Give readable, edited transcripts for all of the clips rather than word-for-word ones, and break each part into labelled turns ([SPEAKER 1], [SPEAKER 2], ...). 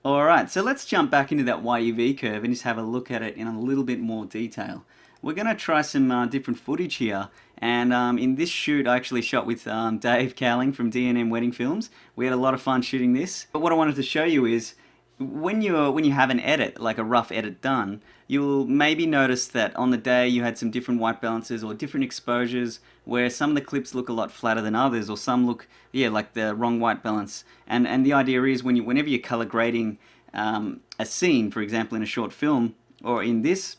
[SPEAKER 1] Alright, so let's jump back into that YUV curve and just have a look at it in a little bit more detail. We're going to try some different footage here, and in this shoot I actually shot with Dave Cowling from D&M Wedding Films. We had a lot of fun shooting this, but what I wanted to show you is when you have an edit, like a rough edit done, you'll maybe notice that on the day you had some different white balances or different exposures where some of the clips look a lot flatter than others, or some look, yeah, like the wrong white balance. And the idea is whenever you're color grading a scene, for example in a short film, or in this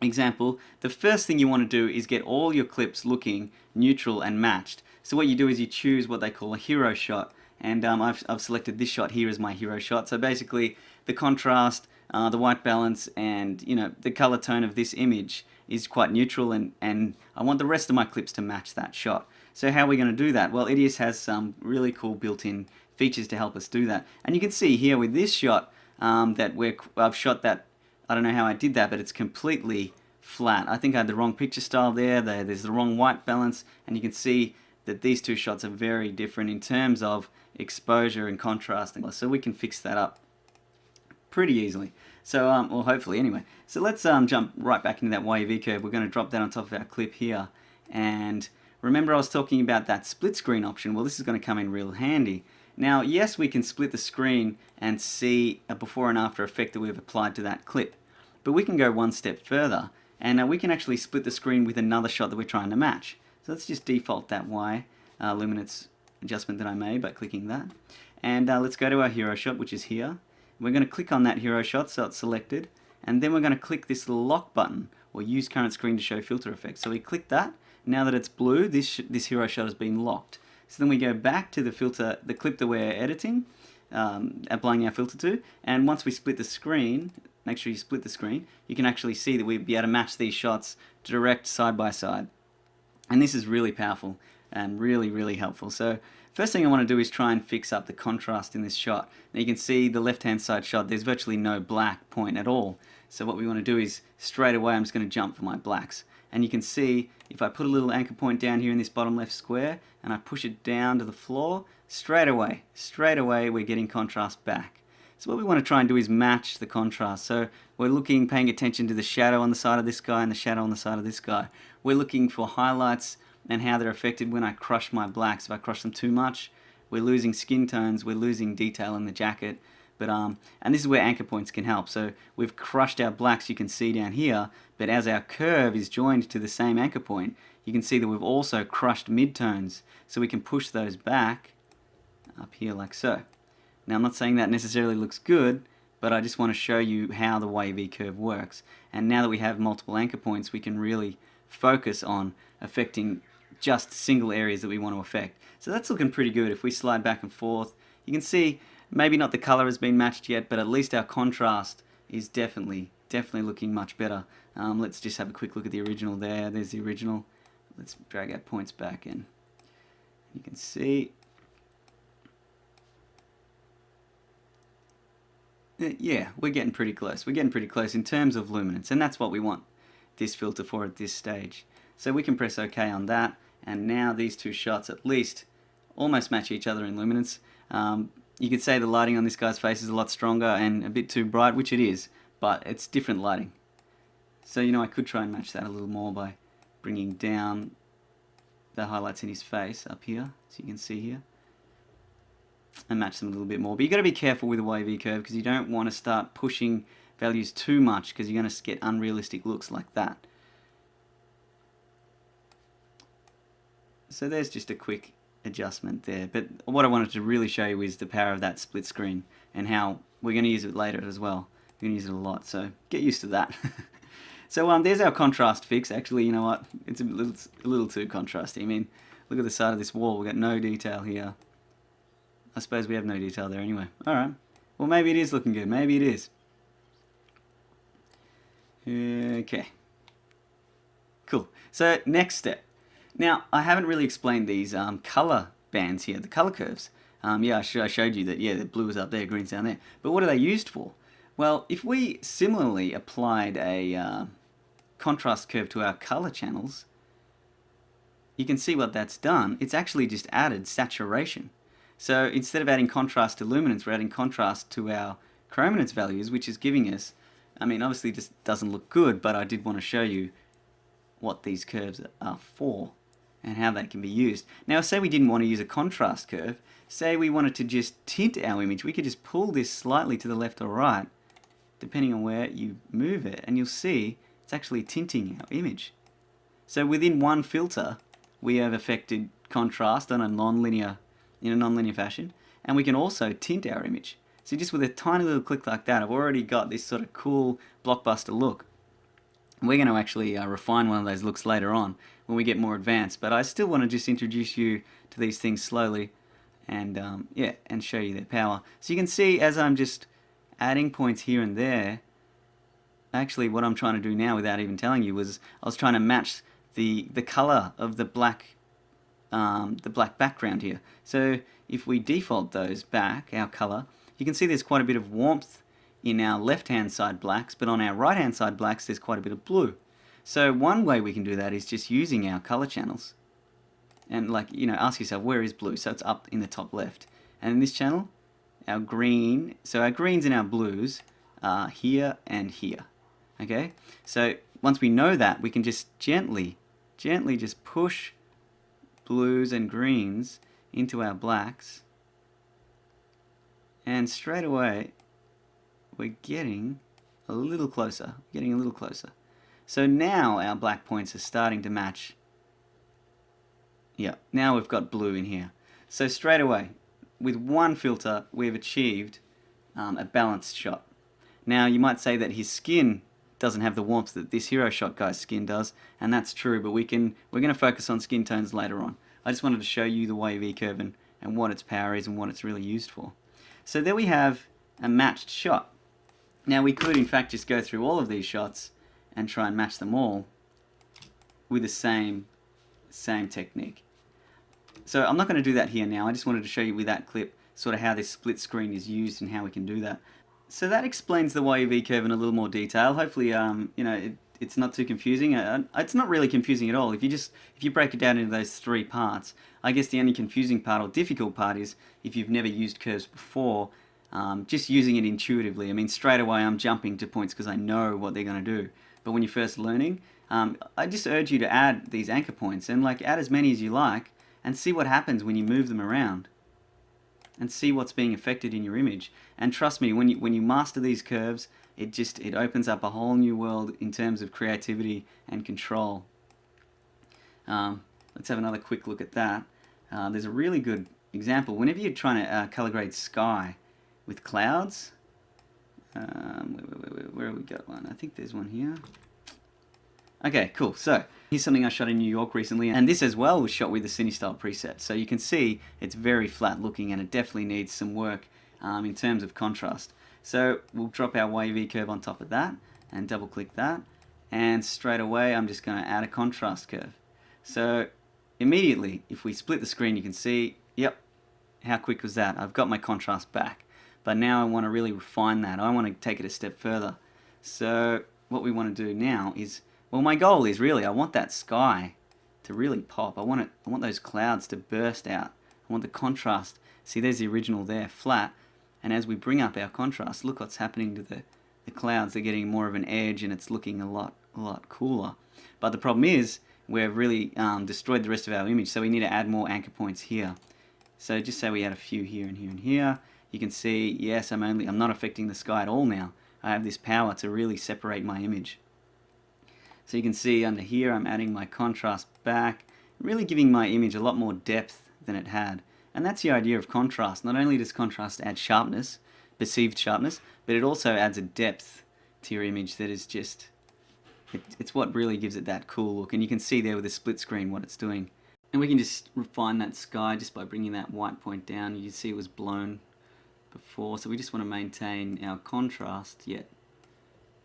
[SPEAKER 1] example, the first thing you want to do is get all your clips looking neutral and matched. So what you do is you choose what they call a hero shot, and I've selected this shot here as my hero shot. So basically the contrast, the white balance, and the color tone of this image is quite neutral, and I want the rest of my clips to match that shot. So how are we going to do that? Well, EDIUS has some really cool built-in features to help us do that. And you can see here with this shot that I've shot that, I don't know how I did that, but it's completely flat. I think I had the wrong picture style there. There's the wrong white balance, and you can see that these two shots are very different in terms of exposure and contrast. So we can fix that up pretty easily. So, well, hopefully anyway. So let's jump right back into that YUV curve. We're going to drop that on top of our clip here. And remember I was talking about that split screen option. Well, this is going to come in real handy. Now, yes, we can split the screen and see a before and after effect that we've applied to that clip. But we can go one step further, and we can actually split the screen with another shot that we're trying to match. So let's just default that Y luminance adjustment that I made by clicking that. And let's go to our hero shot, which is here. We're going to click on that hero shot so it's selected, and then we're going to click this little lock button, or use current screen to show filter effects. So we click that. Now that it's blue, this hero shot has been locked. So then we go back to the clip that we're editing, applying our filter to, and once we split the screen, make sure you split the screen, you can actually see that we'll be able to match these shots direct side by side. And this is really powerful and really, really helpful. So first thing I want to do is try and fix up the contrast in this shot. Now you can see the left hand side shot, there's virtually no black point at all. So what we want to do is straight away I'm just going to jump for my blacks. And you can see if I put a little anchor point down here in this bottom left square and I push it down to the floor, straight away we're getting contrast back. So what we want to try and do is match the contrast. So we're paying attention to the shadow on the side of this guy and the shadow on the side of this guy. We're looking for highlights and how they're affected when I crush my blacks. If I crush them too much, we're losing skin tones, we're losing detail in the jacket. But and this is where anchor points can help. So we've crushed our blacks, you can see down here, but as our curve is joined to the same anchor point, you can see that we've also crushed midtones. So we can push those back up here like so. Now I'm not saying that necessarily looks good, but I just want to show you how the YUV curve works. And now that we have multiple anchor points, we can really focus on affecting just single areas that we want to affect. So that's looking pretty good. If we slide back and forth, you can see maybe not the color has been matched yet, but at least our contrast is definitely looking much better. Let's just have a quick look at the original there. There's the original. Let's drag our points back in. You can see. Yeah, we're getting pretty close. We're getting pretty close in terms of luminance, and that's what we want this filter for at this stage. So we can press OK on that, and now these two shots at least almost match each other in luminance. You could say the lighting on this guy's face is a lot stronger and a bit too bright, which it is, but it's different lighting. So I could try and match that a little more by bringing down the highlights in his face up here, so you can see here, and match them a little bit more. But you've got to be careful with the YUV curve because you don't want to start pushing values too much because you're going to get unrealistic looks like that. So there's just a quick adjustment there, but what I wanted to really show you is the power of that split screen and how we're going to use it later as well. We're going to use it a lot, so get used to that. So there's our contrast fix. Actually, you know what? It's a little too contrasty. I mean, look at the side of this wall. We've got no detail here. I suppose we have no detail there anyway. Alright. Well, maybe it is looking good. Maybe it is. Okay. Cool. So, next step. Now, I haven't really explained these color bands here, the color curves. Yeah, I showed you that, yeah, the blue is up there, green's down there. But what are they used for? Well, if we similarly applied a contrast curve to our color channels, you can see what that's done. It's actually just added saturation. So instead of adding contrast to luminance, we're adding contrast to our chrominance values, which is giving us, I mean, obviously this doesn't look good, but I did want to show you what these curves are for and how they can be used. Now, say we didn't want to use a contrast curve, say we wanted to just tint our image, we could just pull this slightly to the left or right, depending on where you move it, and you'll see it's actually tinting our image. So within one filter, we have affected contrast on a non-linear fashion, and we can also tint our image. So just with a tiny little click like that, I've already got this sort of cool blockbuster look. We're going to actually refine one of those looks later on when we get more advanced, but I still want to just introduce you to these things slowly and yeah, and show you their power. So you can see as I'm just adding points here and there, actually what I'm trying to do now without even telling you was I was trying to match the color of the black background here. So if we default those back, our color, you can see there's quite a bit of warmth in our left hand side blacks, but on our right hand side blacks there's quite a bit of blue. So one way we can do that is just using our color channels and, like, you know, ask yourself, where is blue? So it's up in the top left, and in this channel our green, so our greens and our blues are here and here. Okay, so once we know that, we can just gently just push blues and greens into our blacks, and straight away we're getting a little closer, So now our black points are starting to match. Yeah, now we've got blue in here. So straight away, with one filter, we've achieved a balanced shot. Now you might say that his skin doesn't have the warmth that this hero shot guy's skin does, and that's true, but we're going to focus on skin tones later on. I just wanted to show you the YUV curve and what its power is and what it's really used for. So there we have a matched shot. Now we could in fact just go through all of these shots and try and match them all with the same technique. So I'm not going to do that here now. I just wanted to show you with that clip sort of how this split screen is used and how we can do that. So that explains the YUV curve in a little more detail. Hopefully, you know, it's not too confusing. It's not really confusing at all. If you break it down into those three parts, I guess the only confusing part or difficult part is if you've never used curves before, just using it intuitively. I mean, straight away I'm jumping to points because I know what they're going to do. But when you're first learning, I just urge you to add these anchor points and add as many as you like and see what happens when you move them around and see what's being affected in your image. And trust me, when you master these curves, it opens up a whole new world in terms of creativity and control. Let's have another quick look at that. There's a really good example. Whenever you're trying to color grade sky with clouds, where have we got one? I think there's one here. Okay, cool. So here's something I shot in New York recently, and this as well was shot with the CineStyle preset. So you can see it's very flat looking, and it definitely needs some work in terms of contrast. So we'll drop our YUV curve on top of that and double click that, and straight away I'm just going to add a contrast curve. So immediately, if we split the screen, you can see, yep, how quick was that? I've got my contrast back. But now I want to really refine that. I want to take it a step further. So what we want to do now is, well, my goal is really, I want that sky to really pop. I want those clouds to burst out. I want the contrast. See, there's the original there, flat. And as we bring up our contrast, look what's happening to the clouds. They're getting more of an edge, and it's looking a lot cooler. But the problem is, we've really destroyed the rest of our image, so we need to add more anchor points here. So just say we add a few here and here and here. You can see, yes, I'm not affecting the sky at all now. I have this power to really separate my image. So you can see under here I'm adding my contrast back, really giving my image a lot more depth than it had. And that's the idea of contrast. Not only does contrast add sharpness, perceived sharpness, but it also adds a depth to your image that is just, it's what really gives it that cool look. And you can see there with the split screen what it's doing. And we can just refine that sky just by bringing that white point down. You can see it was blown before, so we just want to maintain our contrast, yet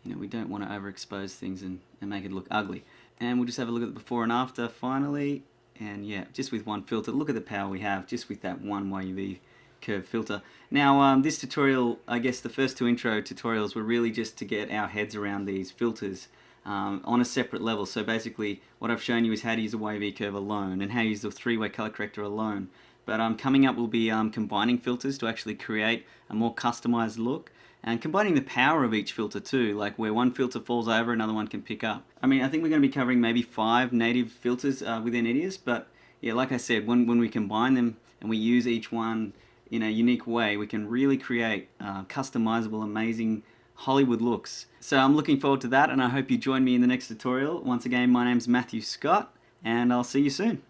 [SPEAKER 1] we don't want to overexpose things and make it look ugly. And we'll just have a look at the before and after finally, and yeah, just with one filter. Look at the power we have just with that one YUV curve filter. Now this tutorial, I guess the first two intro tutorials were really just to get our heads around these filters. on a separate level. So basically what I've shown you is how to use a YV curve alone and how to use the three-way color corrector alone. But coming up will be combining filters to actually create a more customized look, and combining the power of each filter too, like where one filter falls over, another one can pick up. I mean, I think we're going to be covering maybe 5 native filters within EDIUS, but yeah, like I said, when we combine them and we use each one in a unique way, we can really create customizable, amazing Hollywood looks. So I'm looking forward to that, and I hope you join me in the next tutorial. Once again, my name's Matthew Scott, and I'll see you soon.